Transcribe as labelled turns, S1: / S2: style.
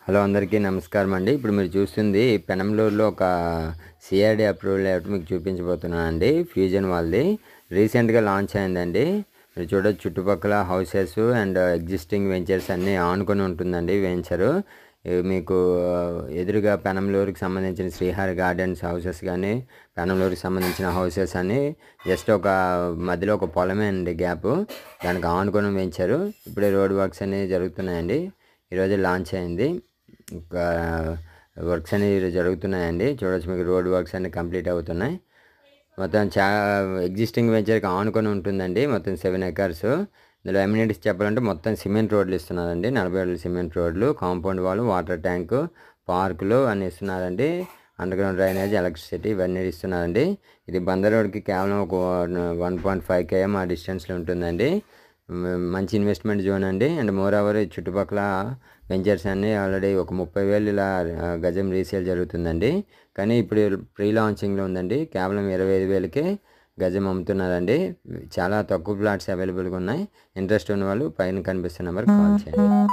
S1: Hello అందరికీ నమస్కారం అండి. ఇప్పుడు మీరు చూస్తుంది పెనంలూరులో ఒక సిఆర్‌డి అప్రూవల్ లేఅవుట్ మీకు చూపించబోతున్నానండి. ఫ్యూజన్ వాళ్ళది రీసెంట్‌గా లాంచ్ అయిందండి. మీరు చూడొచ్చు చుట్టుపక్కల హౌసెస్ అండ్ ఎగ్జిస్టింగ్ వెంచర్స్ అన్నీ ఆనుకొని ఉంటుందండి వెంచరు. మీకు ఎదురుగా పెనంలూరుకి సంబంధించిన శ్రీహరి గార్డెన్స్ హౌసెస్ కానీ, పెనంలూరుకి సంబంధించిన హౌసెస్ అన్నీ జస్ట్ ఒక మధ్యలో ఒక పొలమే అండి గ్యాపు. దానికి ఆనుకొని వెంచరు. ఇప్పుడే రోడ్ వర్క్స్ అనేవి జరుగుతున్నాయండి. ఈరోజు లాంచ్ అయింది. ఇంకా వర్క్స్ అనేవి జరుగుతున్నాయండి. చూడొచ్చు మీకు రోడ్ వర్క్స్ అన్నీ కంప్లీట్ అవుతున్నాయి. మొత్తం ఎగ్జిస్టింగ్ వెంచర్కి ఆనుకొని ఉంటుందండి. మొత్తం 7 ఎకర్స్. ఇందులో ఎమ్యూనిటీస్ చెప్పాలంటే మొత్తం సిమెంట్ రోడ్లు ఇస్తున్నారండి. 40 అడుగుల సిమెంట్ రోడ్లు, కాంపౌండ్ వాల్, వాటర్ ట్యాంకు, పార్కులు అన్నీ ఇస్తున్నారండి. అండర్గ్రౌండ్ డ్రైనేజ్, ఎలక్ట్రిసిటీ ఇవన్నీ ఇస్తున్నారండి. ఇది బందర్ రోడ్కి కేవలం ఒక 1.5 km ఆ డిస్టెన్స్లో ఉంటుందండి. మంచి ఇన్వెస్ట్మెంట్ జోన్ అండి. అండ్ మోర్ ఓవర్ చుట్టుపక్కల వెంచర్స్ అన్నీ ఆల్రెడీ ఒక 30,000 ఇలా గజం రీసేల్ జరుగుతుందండి. కానీ ఇప్పుడు ప్రీ లాంచింగ్లో ఉందండి. కేవలం 25,000కే గజం అమ్ముతున్నారండి. చాలా తక్కువ ప్లాట్స్ అవైలబుల్గా ఉన్నాయి. ఇంట్రెస్ట్ ఉన్న వాళ్ళు పైన కనిపిస్తున్న నెంబర్కి కాల్ చేయండి.